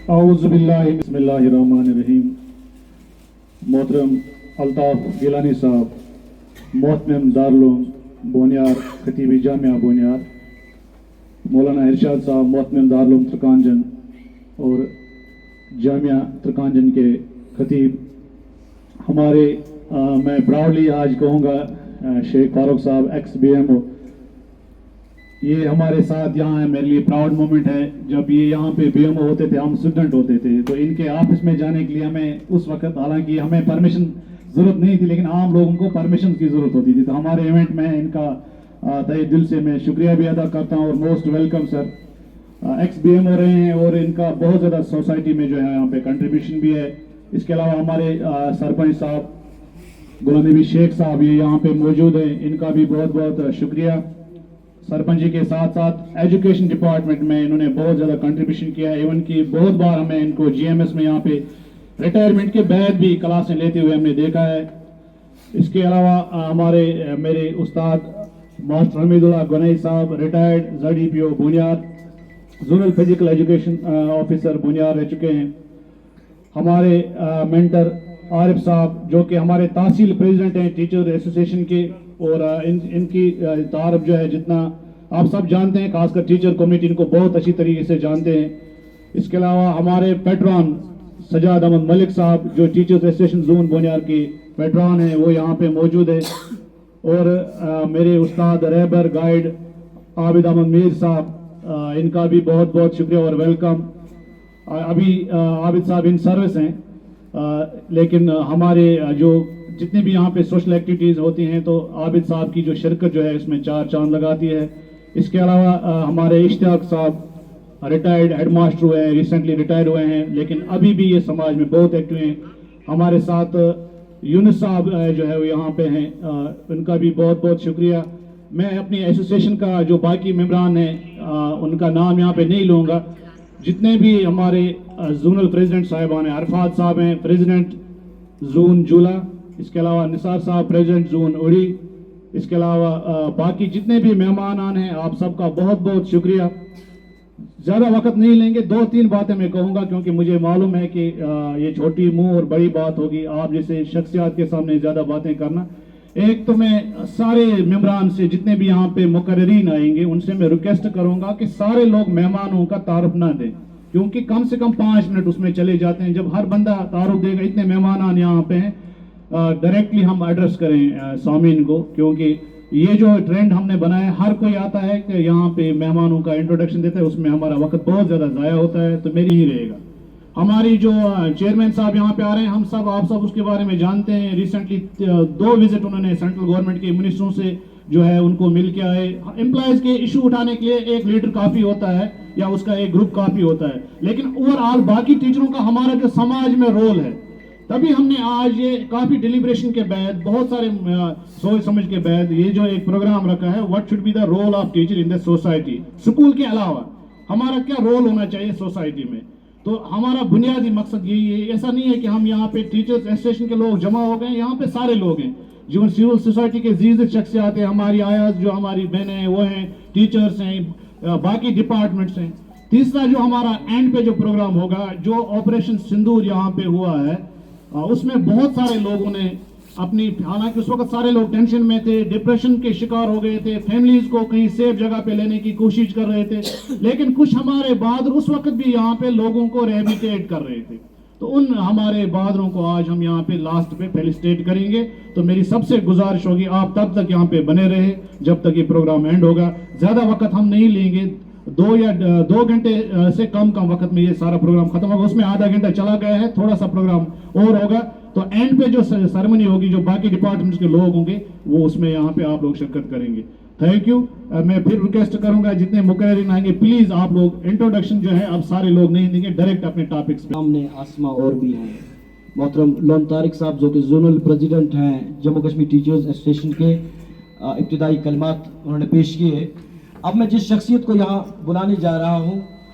औज़ुबिल्लाहि बिस्मिल्लाहिर्रहमानिर्रहीम। मोहतरम अल्ताफ गिलानी साहब, मोहतरम दारुल बोनियार खतीब जामिया बोनियार, मौलाना इरशाद साहब मोहतरम दारुल तरकांजन और जामिया तरकांजन के खतीब, हमारे मैं प्राउडली आज कहूँगा शेख फारूक साहब एक्स BMO, ये हमारे साथ यहाँ है। मेरे लिए प्राउड मोमेंट है। जब ये यहाँ पे BMO होते थे, हम स्टूडेंट होते थे, तो इनके ऑफिस में जाने के लिए हमें उस वक्त, हालांकि हमें परमिशन ज़रूरत नहीं थी, लेकिन आम लोगों को परमिशन की ज़रूरत होती थी। तो हमारे इवेंट में इनका तहे दिल से मैं शुक्रिया भी अदा करता हूँ और most welcome sir. X BMO रहे हैं और इनका बहुत ज़्यादा सोसाइटी में जो है यहाँ पे कंट्रीब्यूशन भी है। इसके अलावा हमारे सरपंच साहब गुलाम नबी शेख साहब ये यहाँ पे मौजूद हैं, इनका भी बहुत बहुत शुक्रिया। सरपंच जी के साथ साथ एजुकेशन डिपार्टमेंट में इन्होंने बहुत ज़्यादा कंट्रीब्यूशन किया है। इवन कि बहुत बार हमें इनको GMS में यहाँ पे रिटायरमेंट के बाद भी क्लासें लेते हुए हमने देखा है। इसके अलावा हमारे मेरे उस्ताद मास्टर हमीदुल्लाह गनई साहब, रिटायर्ड ZDPO बुनियाद, जोनल फिजिकल एजुकेशन ऑफिसर बुनियाद रह चुके हैं। हमारे मेंटर आरिफ साहब जो कि हमारे तहसील प्रेसिडेंट हैं टीचर एसोसिएशन के, और इनकी तारफ जो है जितना आप सब जानते हैं, खासकर टीचर कम्युनिटी इनको बहुत अच्छी तरीके से जानते हैं। इसके अलावा हमारे पेट्रॉन सजाद अहमद मलिक साहब जो टीचर्स एसोसिएशन जोन बोनियार की पेट्रॉन है, वो यहाँ पे मौजूद है। और मेरे उस्ताद रहबर गाइड आबिद अहमद मीर साहब, इनका भी बहुत बहुत शुक्रिया और वेलकम। अभी आबिद साहब इन सर्विस हैं, लेकिन हमारे जो जितनी भी यहाँ पे सोशल एक्टिविटीज़ होती हैं तो आबिद साहब की जो शिरकत जो है इसमें चार चांद लगाती है। इसके अलावा हमारे इश्तियाक साहब रिटायर्ड हेड मास्टर हुए हैं, रिसेंटली रिटायर हुए हैं, लेकिन अभी भी ये समाज में बहुत एक्टिव हैं। हमारे साथ यूनुस साहब जो है वो यहाँ पे हैं, उनका भी बहुत बहुत शुक्रिया। मैं अपनी एसोसिएशन का जो बाकी मेम्बरान हैं उनका नाम यहाँ पे नहीं लूँगा। जितने भी हमारे जोनल प्रेसिडेंट साहिबान हैं, अरफात साहब हैं प्रेसिडेंट जोन जूला, इसके अलावा निसार साहब प्रेसिडेंट जोन उड़ी, इसके अलावा बाकी जितने भी मेहमान हैं आप सबका बहुत बहुत शुक्रिया। ज़्यादा वक्त नहीं लेंगे, 2-3 बातें मैं कहूँगा क्योंकि मुझे मालूम है कि ये छोटी मुंह और बड़ी बात होगी आप जैसे शख्सियात के सामने ज़्यादा बातें करना। एक तो मैं सारे मेम्बरान से जितने भी यहाँ पे मुकर्रीन आएंगे उनसे मैं रिक्वेस्ट करूँगा कि सारे लोग मेहमानों का तारुफ ना दें, क्योंकि कम से कम 5 मिनट उसमें चले जाते हैं। जब हर बंदा तारुफ देगा, इतने मेहमान यहाँ पे हैं, डायरेक्टली हम एड्रेस करें सामीन को, क्योंकि ये जो ट्रेंड हमने बनाया है, हर कोई आता है कि यहाँ पे मेहमानों का इंट्रोडक्शन देता है, उसमें हमारा वक्त बहुत ज़्यादा ज़ाया होता है, तो मेरी ही रहेगा। हमारी जो चेयरमैन साहब यहाँ पे आ रहे हैं, हम सब आप सब उसके बारे में जानते हैं। रिसेंटली 2 विजिट उन्होंने सेंट्रल गवर्नमेंट के मिनिस्टरों से जो है उनको मिल के आए। एम्प्लॉयज़ के इशू उठाने के लिए एक लीडर काफ़ी होता है या उसका एक ग्रुप काफ़ी होता है, लेकिन ओवरऑल बाकी टीचरों का हमारा जो समाज में रोल है, तभी हमने आज ये काफ़ी डिलिब्रेशन के बाद, बहुत सारे सोच समझ के बाद ये जो एक प्रोग्राम रखा है, what should be the role of teacher in the society. School के अलावा हमारा क्या रोल होना चाहिए सोसाइटी में, तो हमारा बुनियादी मकसद यही है। ऐसा नहीं है कि हम यहाँ पे टीचर्स एसोसिएशन के लोग जमा हो गए, यहाँ पे सारे लोग हैं जो सिविल सोसाइटी के जीज़ शख्सियात हैं, हमारी आयाज जो हमारी बहनें हैं वो हैं, टीचर्स हैं, बाकी डिपार्टमेंट्स हैं। तीसरा जो हमारा एंड पे जो प्रोग्राम होगा, जो ऑपरेशन सिंदूर यहाँ पे हुआ है, उसमें बहुत सारे लोगों ने अपनी, हालांकि उस वक्त सारे लोग टेंशन में थे, डिप्रेशन के शिकार हो गए थे, फैमिलीज को कहीं सेफ जगह पे लेने की कोशिश कर रहे थे, लेकिन कुछ हमारे बहादुर उस वक्त भी यहाँ पे लोगों को रिहेबिलिटेट कर रहे थे। तो उन हमारे बहादुरों को आज हम यहाँ पे लास्ट पे फेलिसिटेट करेंगे। तो मेरी सबसे गुजारिश होगी आप तब तक यहाँ पे बने रहे जब तक ये प्रोग्राम एंड होगा। ज़्यादा वक्त हम नहीं लेंगे, 2 घंटे से कम वक्त में ये सारा प्रोग्राम खत्म होगा। उसमें आधा घंटा चला गया है, थोड़ा सा प्रोग्राम और होगा, तो एंड पे जो सेरेमनी होगी, जो बाकी डिपार्टमेंट्स के लोग होंगे वो उसमें यहाँ पे आप लोग शिरकत करेंगे। Thank you. मैं फिर रिक्वेस्ट करूंगा जितने मुकर्रीन आएंगे प्लीज आप लोग इंट्रोडक्शन जो है अब सारे लोग नहीं देंगे, डायरेक्ट अपने टॉपिक्स पे। सामने आसमा और भी हैं, मोहतरम लोन तारिक साहब जो कि जोनल प्रेसिडेंट हैं जम्मू कश्मीर टीचर्स एसोसिएशन के, इब्तिदाई कलमात उन्होंने पेश किए। अब मैं जिस शख्सियत को यहाँ बुलाने जा रहा हूँ